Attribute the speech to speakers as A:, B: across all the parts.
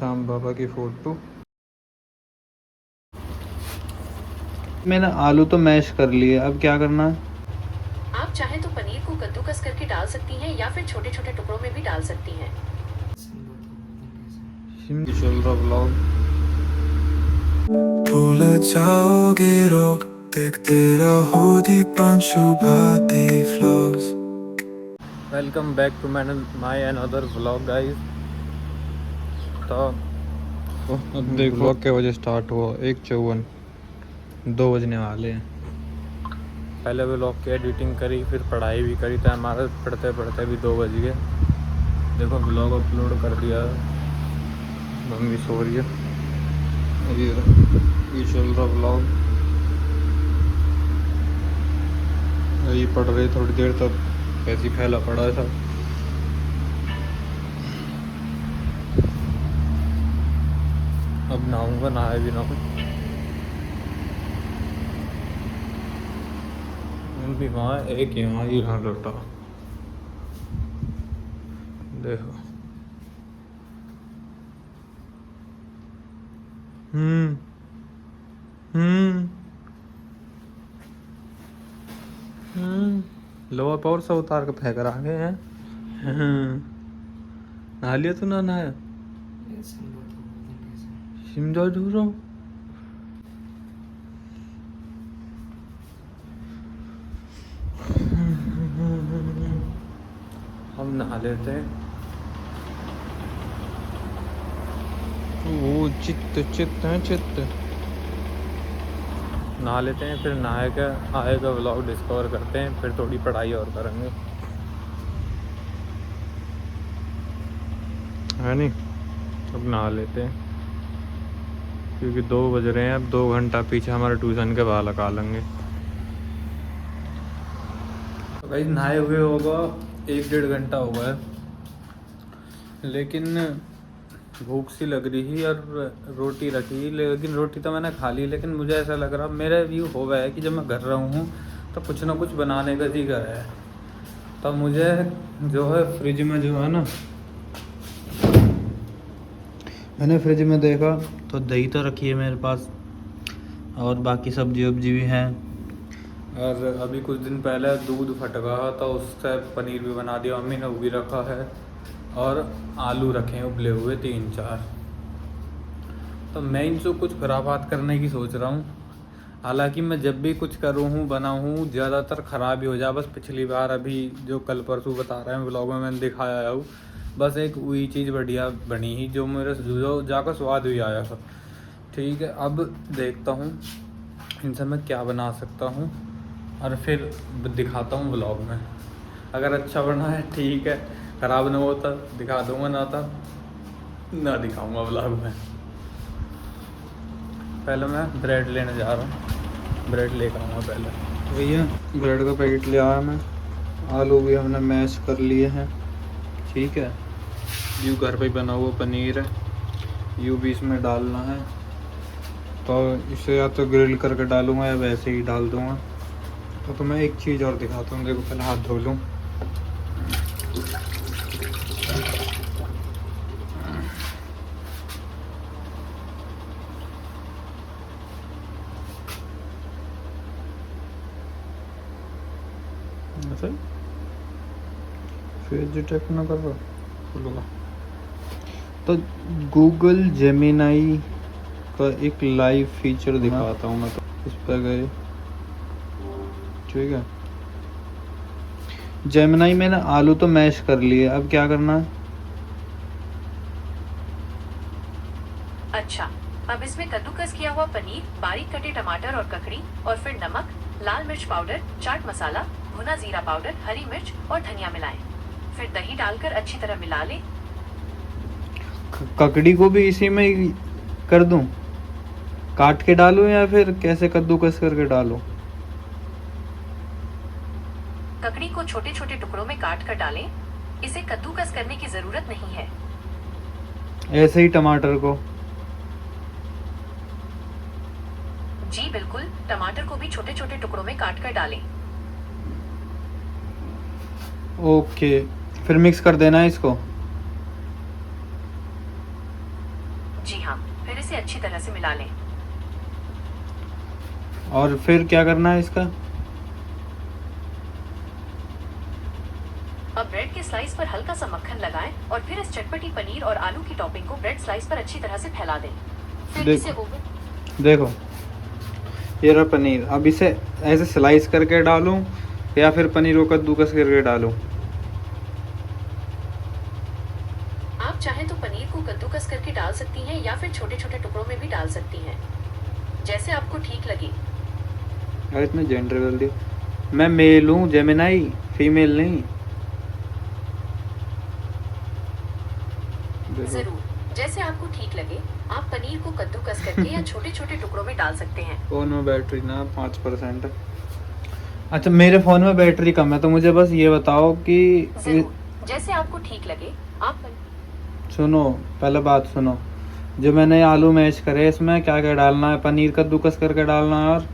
A: राम बाबा की फोटो। मैंने आलू तो मैश कर लिए, अब क्या करना है?
B: आप चाहें तो पनीर को कद्दूकस करके डाल सकती हैं या फिर छोटे छोटे टुकड़ों में भी डाल सकती हैं।
A: चल रहा ब्लॉग।
C: भूल जाओगे रोग देखते रहो Deepanshu Bhati vlogs.
A: Welcome back to my another vlog guys. तो अब देखो व्लॉग के वजह स्टार्ट हुआ 1:54, 2 बजने वाले हैं। पहले व्लॉग की एडिटिंग करी, फिर पढ़ाई भी करी, तो हमारे पढ़ते पढ़ते भी 2 बज गए। देखो व्लॉग अपलोड कर दिया, मम्मी सो रही है। ये चल रहा व्लॉग। यही पढ़ रहे थोड़ी देर तक, ऐसी फैला पड़ा था। अब नहाऊंगा, नहाए भी ना भी वहाँ एक यहाँ ही रहा लौटा। देखो हम्म लोअर पावर से उतार के फेंक रहा है। नहा लिया तू? ना नहाया? समझा दूरो। हम नहा लेते हैं। वो चित्त चित्त है चित्त। नहा लेते हैं, फिर नहाए का आएगा व्लॉग डिस्कवर करते हैं, फिर थोड़ी पढ़ाई और करेंगे, है नहीं? अब नहा लेते हैं क्योंकि 2 बज रहे हैं। अब 2 घंटा पीछे हमारे ट्यूशन के बाल लगा लेंगे। तो भाई नहाए हुए होगा 1-1.5 घंटा हो गया, लेकिन भूख सी लग रही है और रोटी रखी, लेकिन रोटी तो मैंने खा ली। लेकिन मुझे ऐसा लग रहा, मेरा व्यू हो गया है कि जब मैं घर रहा हूँ तो कुछ ना कुछ बनाने का जी कर है। तब मुझे जो है फ्रिज में जो है ना, मैंने फ्रिज में देखा तो दही तो रखी है मेरे पास, और बाकी सब्जी वब्जी भी हैं। और अभी कुछ दिन पहले दूध फट गया था, उससे पनीर भी बना दिया मम्मी ने, वो भी रखा है। और आलू रखे हैं उबले हुए 3-4। तो मैं इनसे कुछ खुराफात करने की सोच रहा हूँ। हालांकि मैं जब भी कुछ करूँ बनाऊँ ज़्यादातर ख़राब ही हो जाए। बस पिछली बार अभी जो कल परसों बता रहे हैं व्लॉग में मैंने दिखाया है, बस एक वही चीज़ बढ़िया बनी ही जो मेरे जो जाकर स्वाद भी आया था। ठीक है, अब देखता हूँ इनसे मैं क्या बना सकता हूँ और फिर दिखाता हूँ व्लॉग में। अगर अच्छा बना है ठीक है, ख़राब ना होता दिखा दूँगा, ना दिखाऊँगा व्लॉग में। पहले मैं ब्रेड लेने जा रहा हूँ, ब्रेड लेकर आऊँगा पहले। भैया ब्रेड का पैकेट ले आया मैं। आलू भी हमने मैश कर लिए हैं, ठीक है। यूँ घर पे बना हुआ पनीर है, यूँ भी इसमें डालना है। तो इसे या तो ग्रिल करके डालूँगा या वैसे ही डाल दूँगा। तो मैं एक चीज़ और दिखाता हूँ, देखो पहले हाथ धो लूँ। फिर जो टेक्नो कर रहा खुलूँगा तो गूगल जेमिनाई का एक लाइव फीचर दिखाता हूँ मैं। तो इस पर गए, ठीक है। जेमिनाई मैंने आलू तो मैश कर लिए, अब क्या करना है?
B: अच्छा, अब इसमें कद्दूकस किया हुआ पनीर, बारीक कटे टमाटर और ककड़ी, और फिर नमक, लाल मिर्च पाउडर, चाट मसाला, भुना जीरा पाउडर, हरी मिर्च और धनिया मिलाएं। फिर दही डालकर अच्छी तरह मिला लें।
A: ककड़ी को भी इसी में ही कर दूं? काट के डालूं या फिर कैसे कद्दूकस करके डालूं?
B: ककड़ी को छोटे छोटे टुकड़ों में काट कर डालें। इसे कद्दूकस करने की जरूरत नहीं है।
A: ऐसे ही टमाटर को?
B: जी बिल्कुल, टमाटर को भी छोटे छोटे टुकड़ों में काट कर डालें।
A: ओके, फिर मिक्स कर देना है इसको।
B: जी हाँ, फिर इसे अच्छी तरह से मिला लें।
A: और फिर क्या करना है इसका?
B: अब ब्रेड के स्लाइस पर हल्का सा मक्खन लगाएं और फिर इस चटपटी पनीर और आलू की टॉपिंग को ब्रेड स्लाइस पर अच्छी तरह से फैला दें। फिर
A: देखो।
B: इसे ओवन
A: देखो, ये रहा पनीर। अब इसे ऐसे स्लाइस करके डालूं या फिर पनीर को कद्दूकस करके डालूं?
B: आप चाहें तो पनीर को कद्दूकस करके डाल सकती हैं या फिर छोटे छोटे टुकड़ों में भी डाल सकती हैं, जैसे आपको ठीक लगे।
A: अरे इतने जेंडर बोल दिया। मैं मेल हूँ जेमिनाई, फीमेल नहीं। देखो,
B: जरूर, जैसे आपको ठीक लगे। आप पनीर को कद्दूकस करके या छोटे छोटे टुकड़ों में डाल सकते हैं।
A: फ़ोन में बैटरी ना 5% है। अच्छा, मेरे फ़ोन में बैटरी कम है, तो मुझे बस ये बताओ कि
B: जरूर, जैसे आपको ठीक लगे। आप
A: सुनो, पहले बात सुनो। जो मैंने आलू मैश करे, इसमें क्या क्या डालना है? पनीर कद्दूकस करके डालना है, और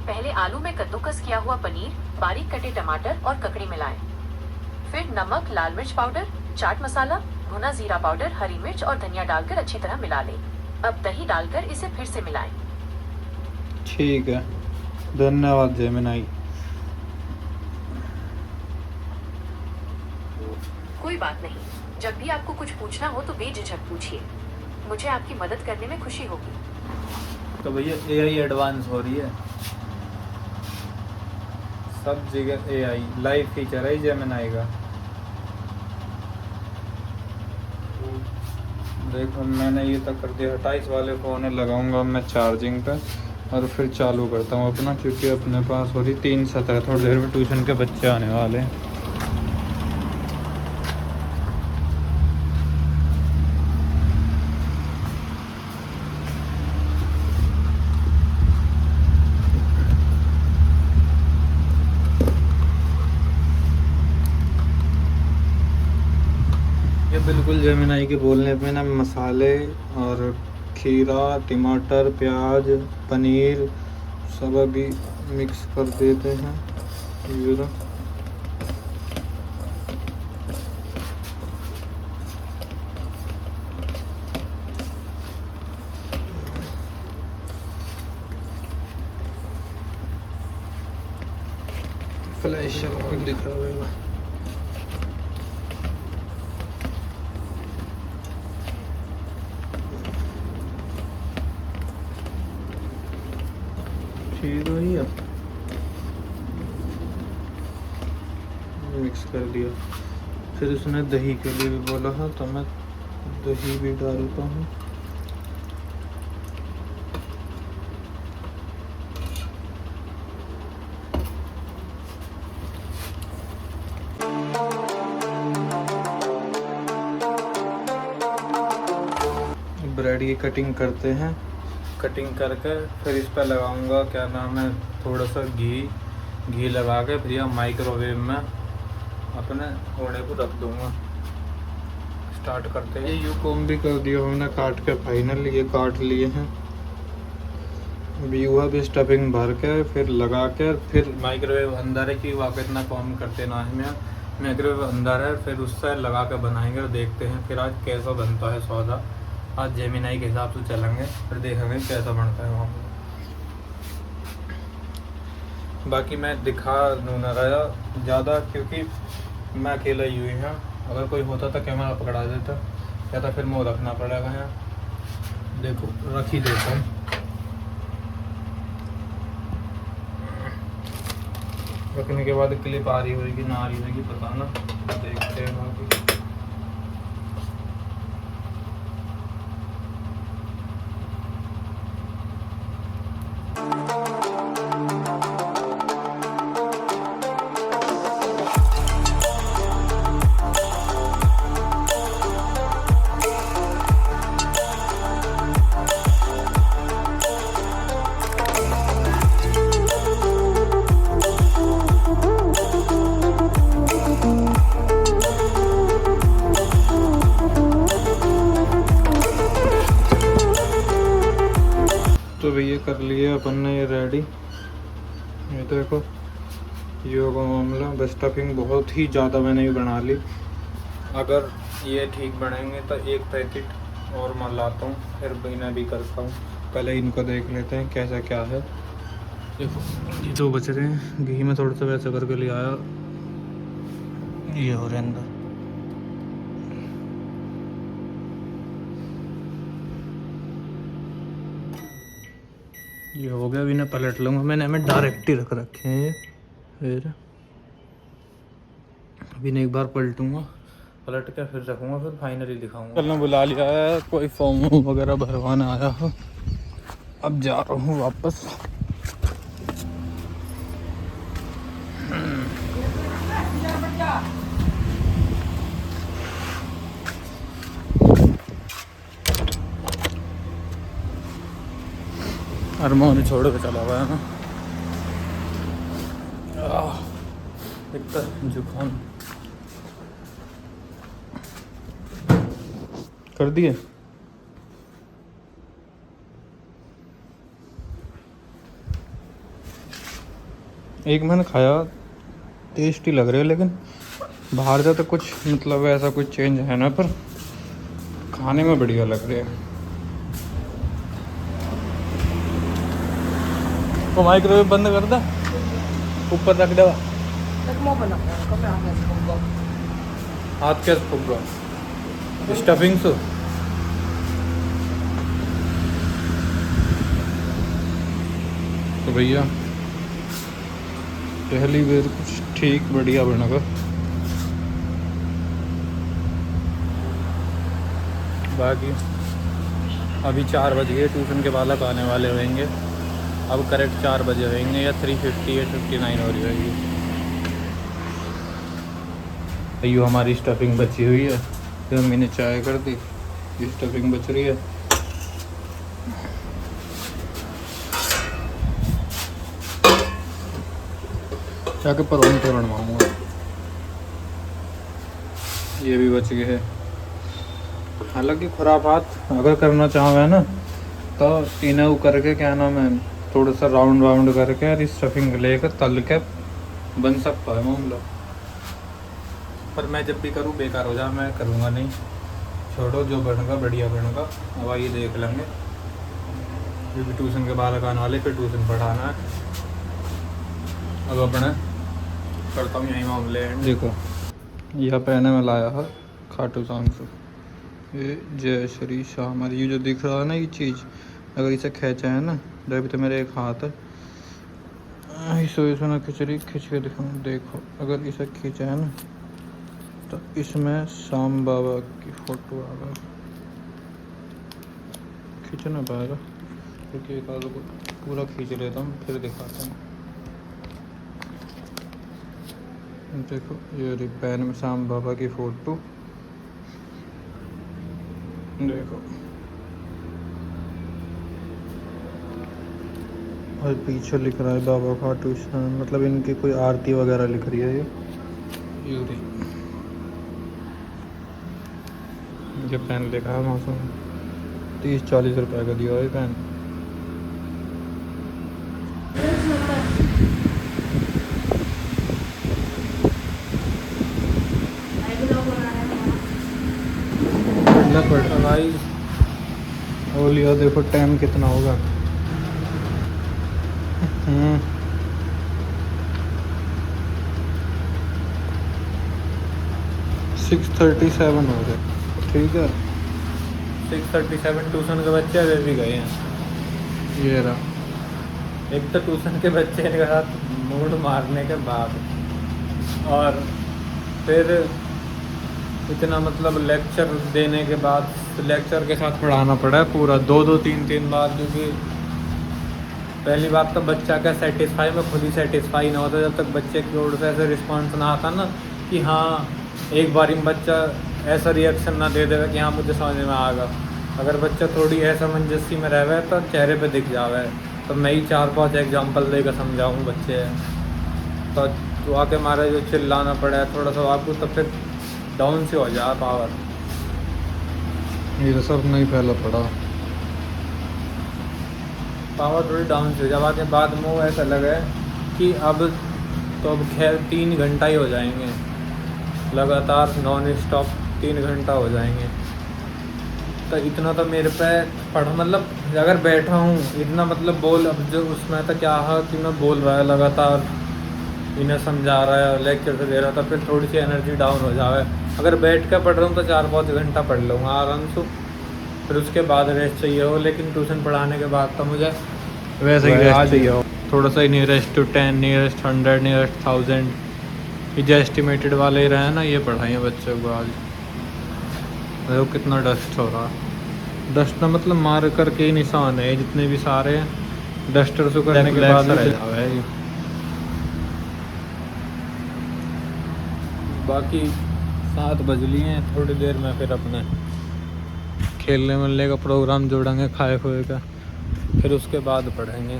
B: पहले आलू में कद्दूकस किया हुआ पनीर, बारीक कटे टमाटर और ककड़ी मिलाएं। फिर नमक, लाल मिर्च पाउडर, चाट मसाला, भुना जीरा पाउडर, हरी मिर्च और धनिया डालकर अच्छी तरह मिला लें। अब दही डालकर इसे फिर से मिलाएं।
A: ठीक है। धन्यवाद जेमिनाई।
B: कोई बात नहीं, जब भी आपको कुछ पूछना हो तो बेझिझक पूछिए। मुझे आपकी मदद करने में खुशी होगी।
A: तो भैया AI एडवांस हो रही है, सब जगह AI लाइव फीचर है जेमिनाई का। देखो, मैंने ये तक कर दिया। 28 वाले फ़ोन लगाऊंगा मैं चार्जिंग पे और फिर चालू करता हूँ अपना, क्योंकि अपने पास हो रही 3:17। थोड़ी देर में ट्यूशन के बच्चे आने वाले हैं। ये बिल्कुल जेमिनाई के बोलने पे ना मसाले और खीरा, टमाटर, प्याज, पनीर सब अभी मिक्स कर देते हैं। ये लो। फ्लैश दिख रहा होगा। ठीक है भैया, मिक्स कर दिया। फिर उसने दही के लिए भी बोला था, तो मैं दही भी डालता हूँ। ब्रेड की कटिंग करते हैं। कटिंग करके फिर इस पर लगाऊंगा, क्या नाम है, थोड़ा सा घी लगा के फिर यह माइक्रोवेव में अपने होने को रख दूंगा। स्टार्ट करते हैं। ये यूकॉम भी कर दिया हमने काट के, फाइनल ये काट लिए हैं। अभी हुआ भी स्टफिंग भर के फिर लगा के, फिर माइक्रोवेव अंदर है कि वाकई इतना कॉम करते ना है। मैं माइक्रोवेव अंदर है, फिर उससे लगा के बनाएंगे और देखते हैं फिर आज कैसा बनता है सौदा। आज जेमिनाई के हिसाब से चलेंगे, फिर देखेंगे कैसा बनता है वहाँ पर। बाकी मैं दिखा नहीं रहा ज़्यादा, क्योंकि मैं अकेला ही हुई हूँ। अगर कोई होता तो कैमरा पकड़ा देता, या तो फिर मुँह रखना पड़ेगा यहाँ। देखो, रख ही देता हूँ। रखने के बाद क्लिप आ रही होगी ना आ रही होगी पता ना, देखते हैं बाकी। तो भैया कर लिए अपन ने ये रेडी। ये देखो, ये होगा मामला। बस स्टफिंग बहुत ही ज़्यादा मैंने भी बना ली, अगर ये ठीक बनेंगे तो एक पैकेट और मैं लाता हूँ, फिर इन्हें भी करता हूँ। पहले इनको देख लेते हैं कैसा क्या है। देखो ये 2 बच रहे हैं, घी में थोड़ा सा वैसा करके ले आया, ये हो रहे अंदर। ये हो गया, अभी इन्हें पलट लूँगा। मैंने हमें डायरेक्ट ही रख रखे हैं ये, फिर अभी इन्हें एक बार पलटूँगा, पलट के फिर रखूँगा, फिर फाइनली दिखाऊँगा। कल ने बुला लिया है, कोई फॉर्म वगैरह भरवाने आया हो। अब जा रहा हूँ वापस। अरमान छोड़ के चला गया ना, इतना जुकाम कर दिए। एक मैंने खाया, टेस्टी लग रहे है, लेकिन बाहर जाते कुछ मतलब ऐसा कुछ चेंज है ना, पर खाने में बढ़िया लग रहे हैं। तो माइक्रोवेव बंद कर दे, ऊपर रख दे। हाथ कैसे फूक गया स्टफिंग से। तो भैया पहली बार कुछ ठीक बढ़िया बनेगा। बाकी अभी 4 बज गए, ट्यूशन के बालक आने वाले होंगे। अब करेक्ट 4 बजे होंगे या 3:58-59 हो रही होगी। अयो हमारी स्टफिंग बची हुई है, फिर मम्मी ने चाय कर दी, ये स्टफिंग बच रही है। जाके परौंठे बनवाऊंगा। ये भी बच गए हैं। हालांकि खुरापात अगर करना चाहो ना तो इन्हें करके क्या नाम है, थोड़ा सा राउंड वाउंड करके और स्टफिंग लेकर तल के बन सकता है मामला। पर मैं जब भी करूँ बेकार हो जाए, मैं करूँगा नहीं। छोड़ो, जो बनेगा बढ़िया बनेगा। अब आइए देख लेंगे। ये भी ट्यूशन के बालक आने वाले, फिर ट्यूशन पढ़ाना है। अब अपने करता हूँ यही मामले। देखो यह पहने में लाया है खाटू श्याम से, ये जय श्री श्याम। ये जो दिख रहा है ना ये चीज़, अगर इसे खींचा है ना, अभी तो मेरे एक हाथ है, इसे ना खिचड़ी खींच के दिखाऊँ। देखो अगर इसे खींचा है ना तो इसमें श्याम बाबा की फ़ोटो आ गई। खींच ना पाएगा क्योंकि एक आधे को पूरा खींच लेता हूँ, फिर दिखाता हूँ। देखो ये रही पैन में श्याम बाबा की फ़ोटो। देखो और पीछे लिख रहा है बाबा खाटू श्याम, मतलब इनकी कोई आरती वगैरह लिख रही है। ये पेन देखा है मौसम 30-40 रुपए का दिया है पेन। पढ़ना पड़ता भाई। और लिया देखो टाइम कितना होगा। 6:37 हो गए। ठीक है 6:37। ट्यूशन के बच्चे अभी भी गए हैं। ये रहा। एक तो ट्यूशन के बच्चे के साथ मूड मारने के बाद, और फिर इतना मतलब लेक्चर देने के बाद, लेक्चर के साथ पढ़ाना पड़ा है पूरा 2-3 बार। क्योंकि पहली बात तो बच्चा का सेटिस्फाई, मैं खुद ही सेटिस्फाई ना होता जब तक बच्चे की ओर से ऐसा रिस्पॉन्स ना आता ना कि हाँ एक बारी में बच्चा ऐसा रिएक्शन ना दे देगा कि हाँ मुझे समझ में आ गया। अगर बच्चा थोड़ी असमंजसी में रहे तो चेहरे पे दिख जावे, तो मैं ही 4-5 एग्जाम्पल देकर समझाऊँ बच्चे। तो आके मारे जो चिल्लाना पड़ा थोड़ा सा आपको, तो फिर डाउन से हो जाए पावर। ये सब नहीं फैला पड़ा, पावर थोड़ी डाउन से हो जाए। के बाद में वो ऐसा लगा कि अब तो अब खैर 3 घंटा ही हो जाएंगे लगातार नॉन स्टॉप 3 घंटा हो जाएंगे। तो इतना तो मेरे पे पढ़ मतलब अगर बैठा हूँ इतना मतलब बोल, अब जो उसमें तो क्या है कि मैं बोल रहा है लगातार, इन्हें समझा रहा है, लेक्चर से दे रहा था, फिर थोड़ी सी एनर्जी डाउन हो जाए। अगर बैठ कर पढ़ रहा हूँ तो 4-5 घंटा पढ़ लूँगा आराम से, फिर उसके बाद रेस्ट चाहिए हो। लेकिन ट्यूशन पढ़ाने के बाद तो मुझे वैसे ही रेस्ट चाहिए हो, थोड़ा सा नियरेस्ट टू 10, नियरेस्ट 100, नियरेस्ट 1000, ये जो एस्टिमेटेड वाले ही रहे ना, ये पढ़ाइए बच्चों को आज। देखो कितना डस्ट हो रहा है, डस्ट ना मतलब मार करके ही निशान है, जितने भी सारे हैं डस्टर से करने के बाद रह जावे है ये। बाकी 7 बज लिए हैं, थोड़ी देर में फिर अपने खेलने मिलने का प्रोग्राम जोड़ेंगे खाए खुए का, फिर उसके बाद पढ़ेंगे।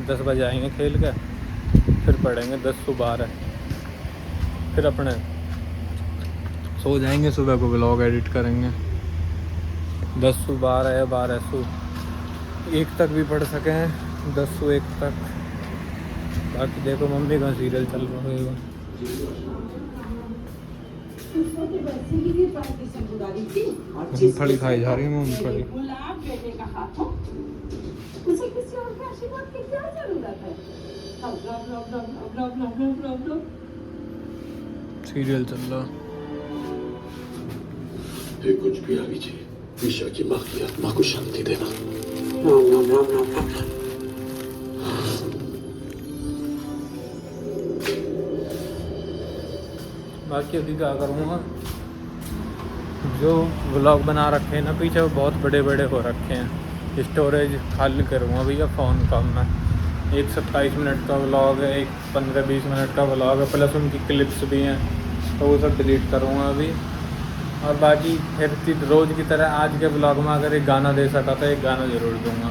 A: 10 बजे आएंगे खेल के, फिर पढ़ेंगे 10 से 12, फिर अपने सो जाएंगे। सुबह को ब्लॉग एडिट करेंगे 10 से 12 या 12 से 1 तक भी पढ़ सकें, 10 से 1 तक। बाकी देखो मम्मी का सीरियल चल रहा है, मूँगफली खाई जा रही है, मूँगफली। सीरियल चल रहा।
D: कुछ भी आ लीजिए, ईशा की माँ की आत्मा को शांति देना। राम राम राम राम राम राम।
A: बाकी अभी क्या करूँगा, जो व्लॉग बना रखे हैं ना पीछे वो बहुत बड़े बड़े हो रखे हैं, स्टोरेज खाली करूँगा भैया फ़ोन का मैं। एक 27 मिनट का व्लॉग है, एक 15-20 मिनट का व्लॉग है, प्लस उनकी क्लिप्स भी हैं, तो वो सब डिलीट करूँगा अभी। और बाकी फिर रोज़ की तरह आज के व्लॉग में अगर एक गाना दे सका तो एक गाना ज़रूर दूँगा।